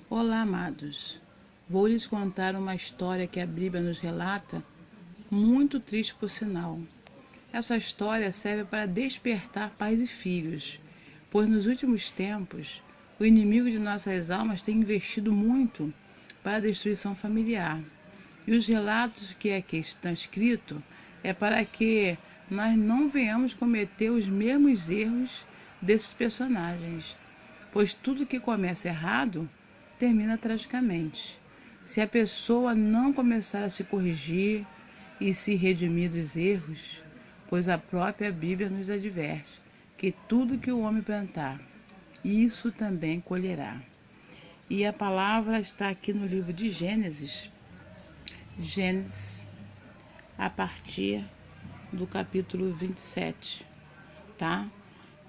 Olá, amados. Vou lhes contar uma história que a Bíblia nos relata, muito triste por sinal. Essa história serve para despertar pais e filhos, pois nos últimos tempos o inimigo de nossas almas tem investido muito para a destruição familiar. E os relatos que aqui estão escritos é para que nós não venhamos cometer os mesmos erros desses personagens, pois tudo que começa errado termina tragicamente. Se a pessoa não começar a se corrigir e se redimir dos erros, pois a própria Bíblia nos adverte que tudo que o homem plantar, isso também colherá. E a palavra está aqui no livro de Gênesis, a partir do capítulo 27, tá?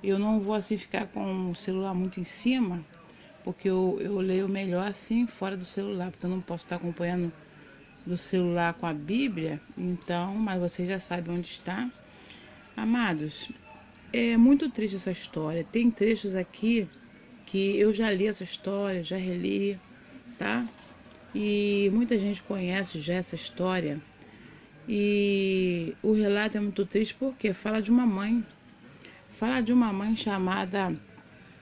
Eu não vou assim ficar com o celular muito em cima, porque eu leio melhor assim fora do celular, porque eu não posso estar acompanhando do celular com a Bíblia, então, mas vocês já sabem onde está. Amados, é muito triste essa história. Tem trechos aqui que eu já li essa história, já reli, tá? E muita gente conhece já essa história. E o relato é muito triste porque fala de uma mãe. Fala de uma mãe chamada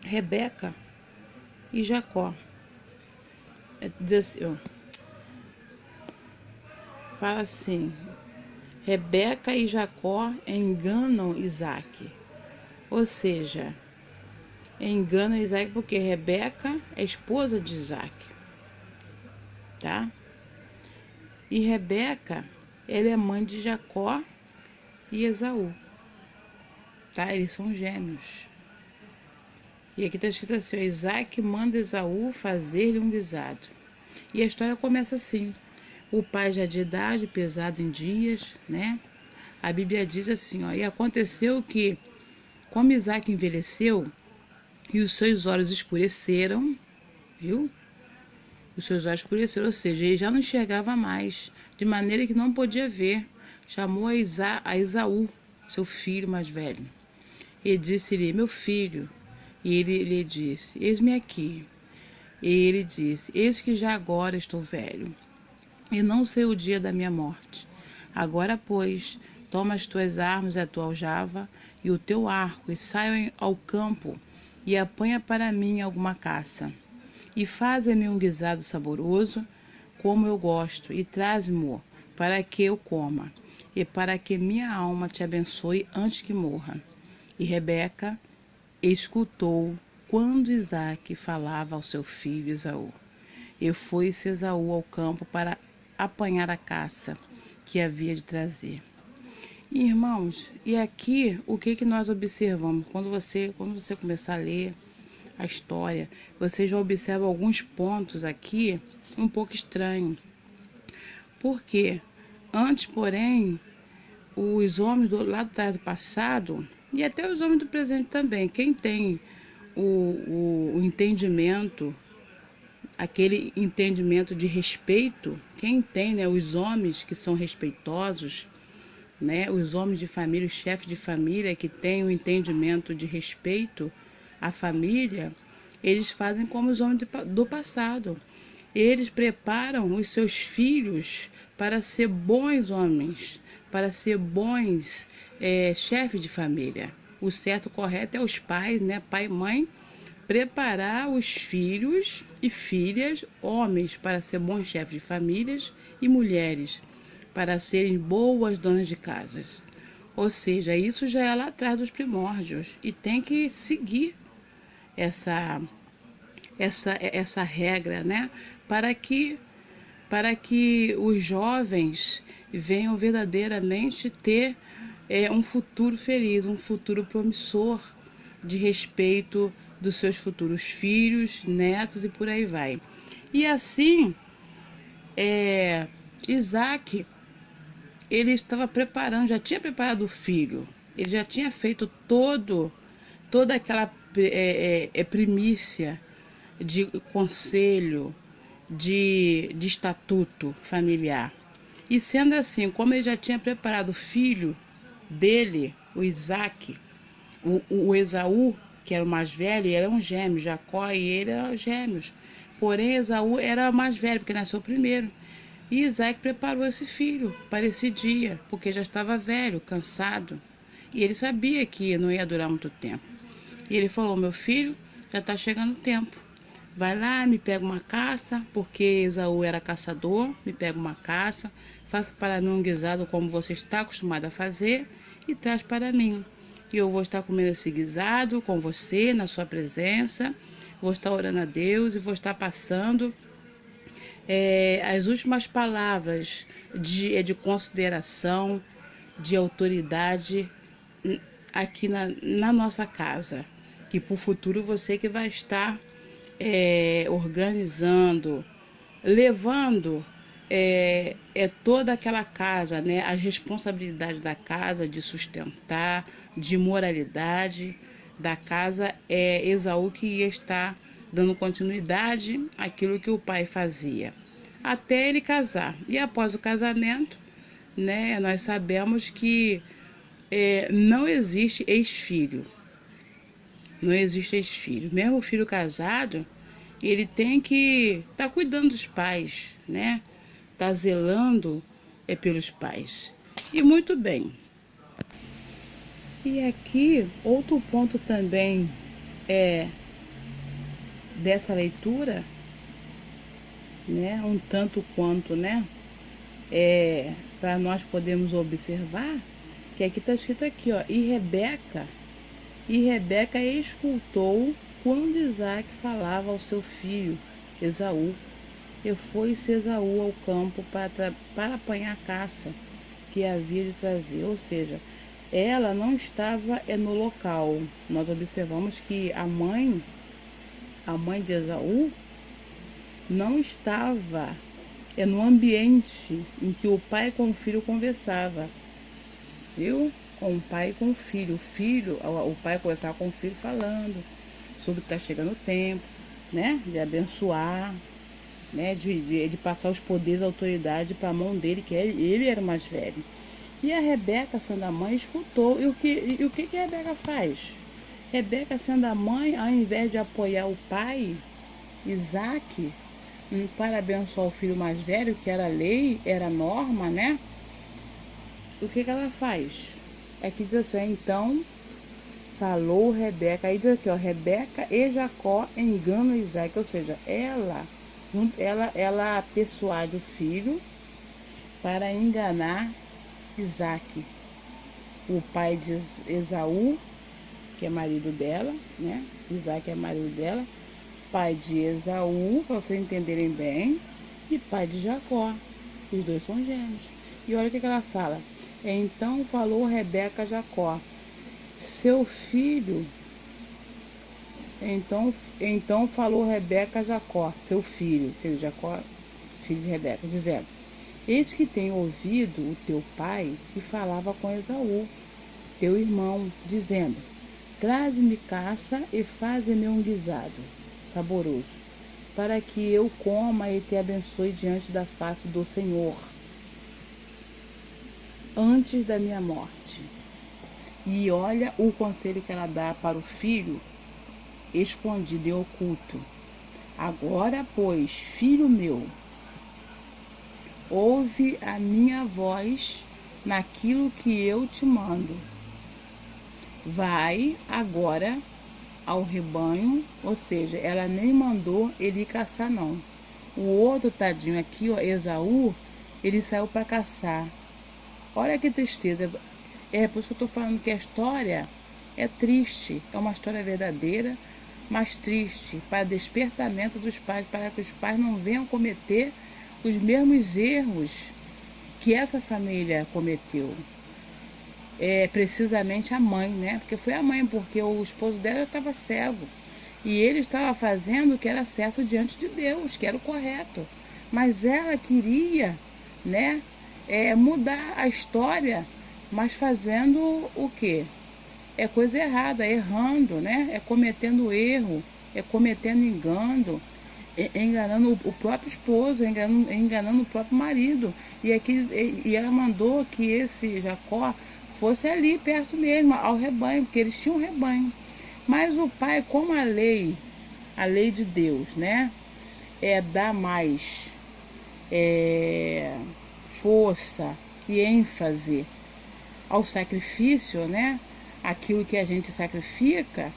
Rebeca e Jacó. Diz assim, ó, fala assim: Rebeca e Jacó enganam Isaac. Ou seja, enganam Isaac porque Rebeca é esposa de Isaac, tá? E Rebeca, ela é mãe de Jacó e Esaú, tá? Eles são gêmeos. E aqui está escrito assim: Isaac manda Esaú fazer-lhe um guisado. E a história começa assim: o pai já de idade, pesado em dias, né? A Bíblia diz assim, ó: e aconteceu que, como Isaac envelheceu e os seus olhos escureceram, viu? Os seus olhos escureceram, ou seja, ele já não enxergava mais, de maneira que não podia ver. Chamou a Esaú, seu filho mais velho, e disse-lhe: meu filho. E ele lhe disse: eis-me aqui. E ele disse: eis que já agora estou velho, e não sei o dia da minha morte. Agora, pois, toma as tuas armas e a tua aljava e o teu arco, e saia ao campo, e apanha para mim alguma caça. E faze-me um guisado saboroso, como eu gosto, e traze-mo, para que eu coma, e para que minha alma te abençoe antes que morra. E Rebeca escutou quando Isaac falava ao seu filho Esaú. E foi-se Esaú ao campo para apanhar a caça que havia de trazer. Irmãos, e aqui o que nós observamos? Quando você começar a ler a história, você já observa alguns pontos aqui um pouco estranhos. Por quê? Antes, porém, os homens lá atrás do passado, e até os homens do presente também, quem tem o entendimento, aquele entendimento de respeito, quem tem, né, os homens que são respeitosos, né, os homens de família, os chefes de família que têm o entendimento de respeito à família, eles fazem como os homens do passado. Eles preparam os seus filhos para ser bons homens, para ser bons chefes de família. O certo, correto é os pais, né, pai e mãe, preparar os filhos e filhas, homens, para ser bons chefes de famílias e mulheres, para serem boas donas de casas. Ou seja, isso já é lá atrás dos primórdios e tem que seguir essa regra, né? Para que os jovens venham verdadeiramente ter um futuro feliz, um futuro promissor, de respeito dos seus futuros filhos, netos e por aí vai. E assim, Isaac, ele estava preparando, já tinha preparado o filho, ele já tinha feito toda aquela primícia de conselho, de estatuto familiar. E sendo assim, como ele já tinha preparado o filho dele, o Isaac, o Esaú, que era o mais velho, eram gêmeos, Jacó e ele eram gêmeos. Porém, Esaú era mais velho, porque nasceu primeiro. E Isaac preparou esse filho para esse dia, porque já estava velho, cansado. E ele sabia que não ia durar muito tempo. E ele falou: meu filho, já está chegando o tempo. Vai lá, me pega uma caça, porque Esaú era caçador, me pega uma caça, faça para mim um guisado como você está acostumado a fazer e traz para mim. E eu vou estar comendo esse guisado com você, na sua presença, vou estar orando a Deus e vou estar passando as últimas palavras de consideração, de autoridade aqui na nossa casa. Que para o futuro você que vai estar organizando, levando toda aquela casa, né, as responsabilidades da casa, de sustentar, de moralidade da casa, Esaú que ia estar dando continuidade àquilo que o pai fazia, até ele casar. E após o casamento, né, nós sabemos que não existe ex-filho. Não existe ex-filho. Mesmo o filho casado, ele tem que estar cuidando dos pais, né? Tá zelando pelos pais. E muito bem. E aqui, outro ponto também dessa leitura, né? Um tanto quanto, né? Para nós podermos observar, que aqui está escrito aqui, ó, E Rebeca escutou quando Isaac falava ao seu filho Esaú. E foi-se Esaú ao campo para apanhar a caça que havia de trazer. Ou seja, ela não estava no local. Nós observamos que a mãe de Esaú, não estava no ambiente em que o pai com o filho conversava. Viu? Com o pai e com o filho. O pai conversava com o filho falando sobre que está chegando o tempo, né? De abençoar, né? De passar os poderes da autoridade para a mão dele, que ele era o mais velho. E a Rebeca, sendo a mãe, escutou. E o que a Rebeca faz? Rebeca, sendo a mãe, ao invés de apoiar o pai, Isaac, para abençoar o filho mais velho, que era lei, era norma, né? O que ela faz? Aqui diz assim, então falou Rebeca. Aí diz aqui, ó, Rebeca e Jacó enganam Isaac. Ou seja, ela persuade o filho para enganar Isaac, o pai de Esaú, que é marido dela, né? Isaac é marido dela, pai de Esaú, para vocês entenderem bem, e pai de Jacó. Os dois são gêmeos. E olha o que ela fala. Então falou Rebeca a Jacó, seu filho. Então falou Rebeca a Jacó, seu filho, Jacó, filho de Rebeca, dizendo: eis que tenho ouvido o teu pai que falava com Esaú, teu irmão, dizendo: traze-me caça e faze-me um guisado saboroso, para que eu coma e te abençoe diante da face do Senhor, antes da minha morte. E olha o conselho que ela dá para o filho, escondido e oculto. Agora, pois, filho meu, ouve a minha voz naquilo que eu te mando. Vai agora ao rebanho, ou seja, ela nem mandou ele ir caçar não. O outro tadinho aqui, ó, Esaú, ele saiu para caçar. Olha que tristeza. Por isso que eu estou falando que a história é triste. É uma história verdadeira, mas triste, para despertamento dos pais, para que os pais não venham cometer os mesmos erros que essa família cometeu. Precisamente a mãe, né? Porque foi a mãe, porque o esposo dela estava cego. E ele estava fazendo o que era certo diante de Deus, que era o correto. Mas ela queria, né, mudar a história, mas fazendo o quê? Coisa errada, errando, né? Cometendo erro, cometendo engano, enganando o próprio esposo, enganando o próprio marido. E ela mandou que esse Jacó fosse ali perto mesmo, ao rebanho, porque eles tinham um rebanho. Mas o pai, como a lei de Deus, né? dar mais força e ênfase ao sacrifício, né? Aquilo que a gente sacrifica,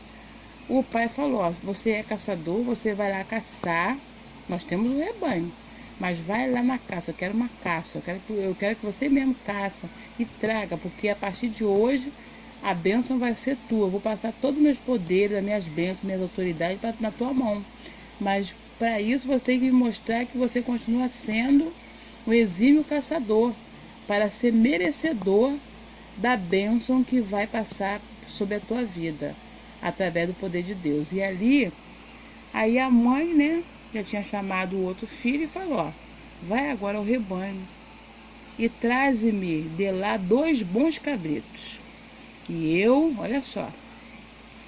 o pai falou, ó, você é caçador, você vai lá caçar, nós temos um rebanho, mas vai lá na caça, eu quero uma caça, eu quero que você mesmo caça e traga, porque a partir de hoje a bênção vai ser tua, eu vou passar todos os meus poderes, as minhas bênçãos, minhas autoridades na tua mão, mas para isso você tem que me mostrar que você continua sendo um exímio caçador, para ser merecedor da bênção que vai passar sobre a tua vida, através do poder de Deus. E ali, aí a mãe, né, já tinha chamado o outro filho e falou, ó, vai agora ao rebanho e traze-me de lá 2 bons cabritos. E eu, olha só,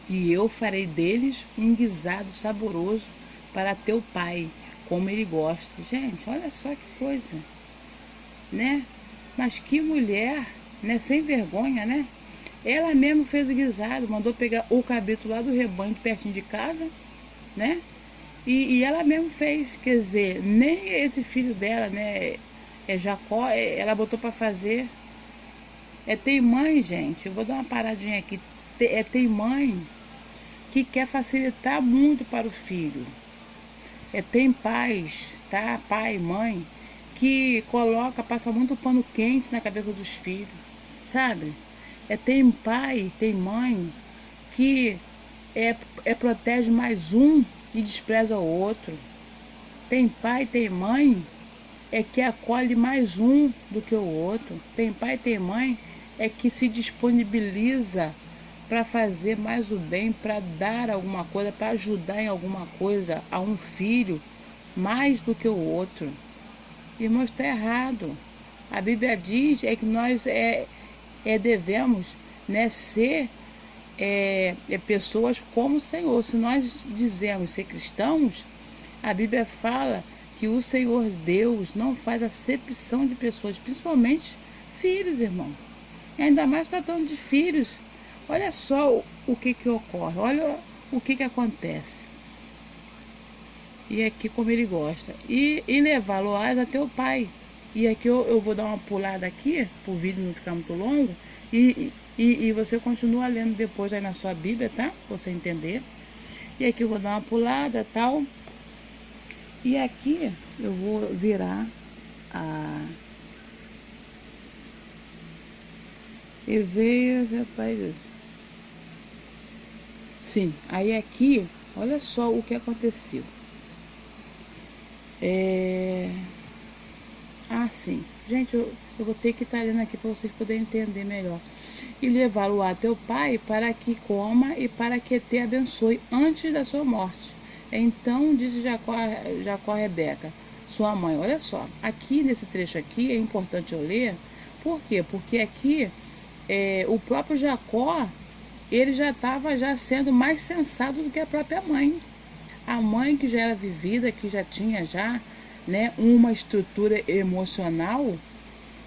e eu farei deles um guisado saboroso para teu pai, como ele gosta. Gente, olha só que coisa, né? Mas que mulher, né? Sem vergonha, né? Ela mesma fez o guisado, mandou pegar o cabrito lá do rebanho, pertinho de casa, né? E ela mesma fez, quer dizer, nem esse filho dela, né? Jacó, ela botou para fazer. Tem mãe, gente, eu vou dar uma paradinha aqui. Tem mãe que quer facilitar muito para o filho. Tem pais, tá? Pai, mãe, que passa muito pano quente na cabeça dos filhos, sabe? Tem pai, tem mãe que protege mais um e despreza o outro. Tem pai, tem mãe que acolhe mais um do que o outro. Tem pai, tem mãe que se disponibiliza para fazer mais o bem, para dar alguma coisa, para ajudar em alguma coisa a um filho mais do que o outro. Irmão, está errado. A Bíblia diz que nós devemos, né, ser pessoas como o Senhor. Se nós dizemos ser cristãos, a Bíblia fala que o Senhor Deus não faz acepção de pessoas, principalmente filhos, irmão. E ainda mais tratando de filhos. Olha só o que ocorre, olha o que acontece. E aqui como ele gosta. E levá-lo-ás até o pai. E aqui eu vou dar uma pulada aqui, para o vídeo não ficar muito longo. E você continua lendo depois aí na sua Bíblia, tá? Pra você entender. E aqui eu vou dar uma pulada e tal. E aqui eu vou virar e veio, rapaz. Sim, aí aqui, olha só o que aconteceu. Sim. Gente, eu vou ter que estar lendo aqui para vocês poderem entender melhor. E levá-lo a teu pai para que coma e para que te abençoe antes da sua morte. Então disse Jacó a Rebeca, sua mãe. Olha só, aqui nesse trecho aqui é importante eu ler. Por quê? Porque aqui o próprio Jacó, ele já estava sendo mais sensato do que a própria mãe. A mãe que já era vivida, que já tinha né, uma estrutura emocional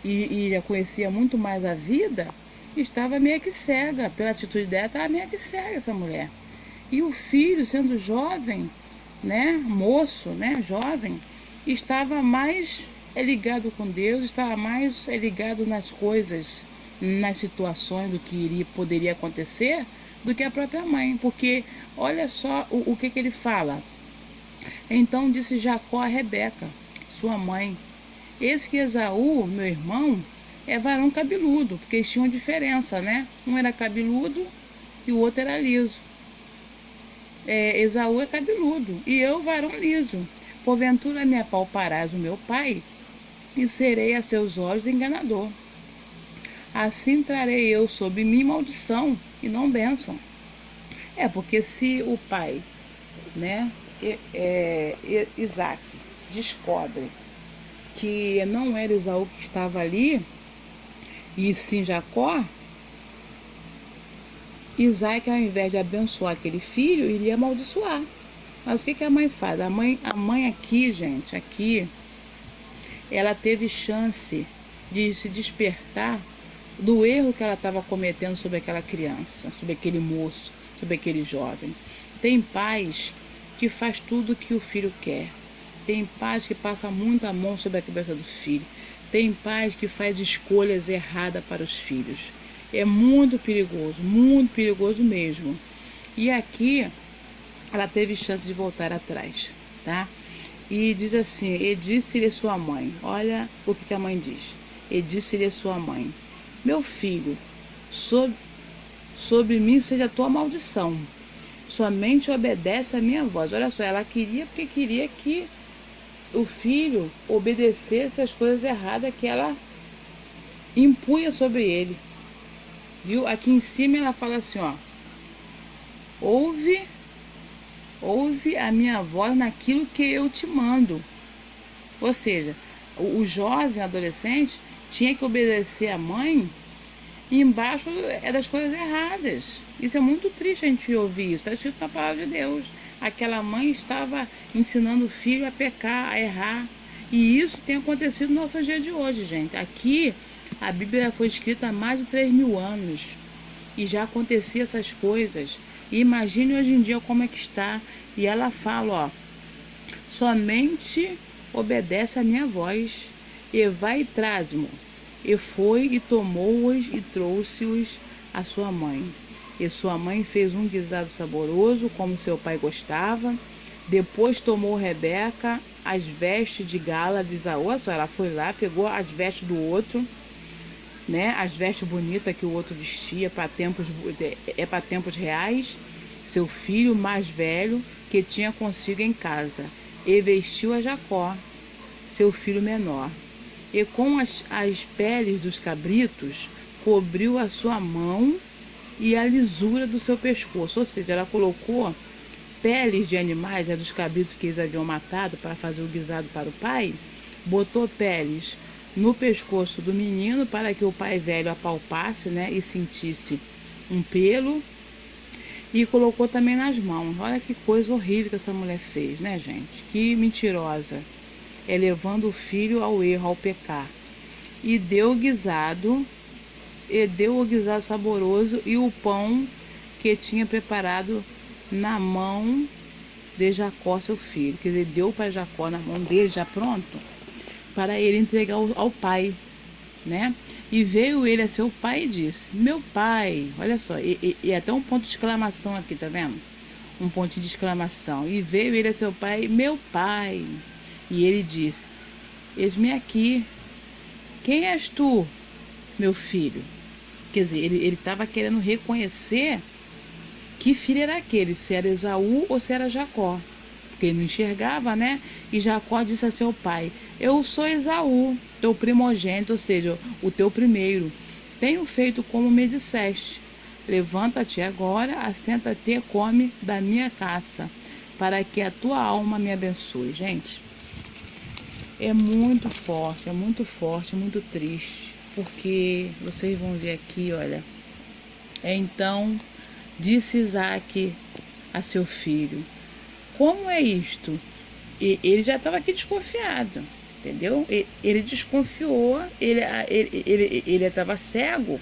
e já conhecia muito mais a vida, estava meio que cega. Pela atitude dela, estava meio que cega essa mulher. E o filho, sendo jovem, né, moço, né, jovem, estava mais ligado com Deus, estava mais ligado nas coisas, nas situações do que poderia acontecer, do que a própria mãe. Porque olha só o que ele fala. Então disse Jacó a Rebeca, sua mãe, eis que Esaú, meu irmão, é varão cabeludo, porque eles tinham diferença, né? Um era cabeludo e o outro era liso. Esaú é cabeludo e eu varão liso. Porventura me apalparás o meu pai e serei a seus olhos enganador. Assim trarei eu sobre mim maldição e não bênção. Porque se o pai, né, Isaac, descobre que não era Esaú que estava ali, e sim Jacó, Isaac, ao invés de abençoar aquele filho, iria amaldiçoar. Mas o que a mãe faz? A mãe aqui, gente, aqui, ela teve chance de se despertar do erro que ela estava cometendo sobre aquela criança, sobre aquele moço, sobre aquele jovem. Tem pais que faz tudo o que o filho quer. Tem pais que passam muito a mão sobre a cabeça do filho. Tem pais que faz escolhas erradas para os filhos. É muito perigoso mesmo. E aqui ela teve chance de voltar atrás, tá? E diz assim, e disse-lhe sua mãe, olha o que a mãe diz. E disse-lhe sua mãe, meu filho, sobre mim seja a tua maldição. Somente obedece a minha voz. Olha só, ela queria porque queria que o filho obedecesse as coisas erradas que ela impunha sobre ele. Viu? Aqui em cima ela fala assim, ó. Ouve a minha voz naquilo que eu te mando. Ou seja, o jovem adolescente tinha que obedecer a mãe embaixo das coisas erradas. Isso é muito triste a gente ouvir isso. Está escrito na palavra de Deus. Aquela mãe estava ensinando o filho a pecar, a errar. E isso tem acontecido no nosso dia de hoje, gente. Aqui, a Bíblia foi escrita há mais de 3.000 anos. E já acontecia essas coisas. E imagine hoje em dia como é que está. E ela fala, ó. Somente obedece a minha voz. E vai e traz-mo. E foi e tomou-os e trouxe-os à sua mãe. E sua mãe fez um guisado saboroso, como seu pai gostava. Depois tomou Rebeca as vestes de gala de Esaú. Ela foi lá, pegou as vestes do outro, né? As vestes bonitas que o outro vestia para tempos reais. Seu filho mais velho, que tinha consigo em casa. E vestiu a Jacó, seu filho menor. E com as peles dos cabritos, cobriu a sua mão e a lisura do seu pescoço. Ou seja, ela colocou peles de animais, dos cabritos que eles haviam matado para fazer o guisado para o pai. Botou peles no pescoço do menino para que o pai velho apalpasse, né, e sentisse um pelo. E colocou também nas mãos. Olha que coisa horrível que essa mulher fez, né, gente? Que mentirosa. Levando o filho ao erro, ao pecar. E deu o guisado saboroso e o pão que tinha preparado na mão de Jacó, seu filho. Quer dizer, deu para Jacó na mão dele, já pronto, para ele entregar ao pai, né? E veio ele a seu pai e disse, meu pai, olha só, e até um ponto de exclamação aqui, tá vendo? Um ponto de exclamação. E veio ele a seu pai, meu pai. E ele disse, eis-me aqui. Quem és tu, meu filho? Quer dizer, ele estava querendo reconhecer que filho era aquele, se era Esaú ou se era Jacó. Porque ele não enxergava, né? E Jacó disse a seu pai, eu sou Esaú, teu primogênito, ou seja, o teu primeiro. Tenho feito como me disseste. Levanta-te agora, assenta-te e come da minha caça, para que a tua alma me abençoe. Gente, é muito forte, muito triste. Porque vocês vão ver aqui, olha. Então disse Isaac a seu filho, como é isto? E ele já estava aqui desconfiado, entendeu? Ele desconfiou, ele estava cego,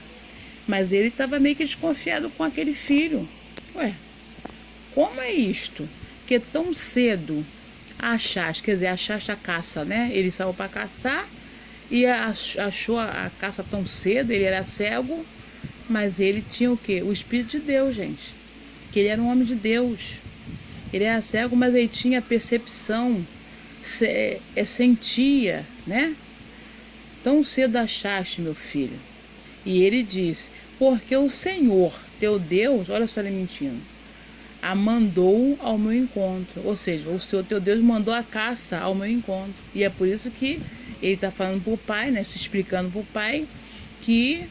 mas ele estava meio que desconfiado com aquele filho. Ué, como é isto? Que tão cedo achaste, quer dizer, achaste a caça, né? Ele saiu para caçar e achou a caça tão cedo, ele era cego, mas ele tinha o quê? O Espírito de Deus, gente. Que ele era um homem de Deus. Ele era cego, mas ele tinha percepção, sentia, né? Tão cedo achaste, meu filho. E ele disse, porque o Senhor, teu Deus, olha só ele mentindo, a mandou ao meu encontro. Ou seja, o Senhor, teu Deus, mandou a caça ao meu encontro. E é por isso que ele está falando para o pai, né? Se explicando para o pai que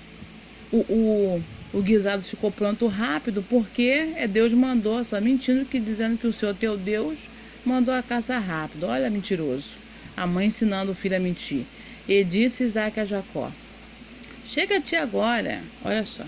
o guisado ficou pronto rápido, porque Deus mandou, só mentindo, dizendo que o Senhor, teu Deus, mandou a caça rápido. Olha, mentiroso. A mãe ensinando o filho a mentir. E disse Isaac a Jacó, chega-te agora, olha só,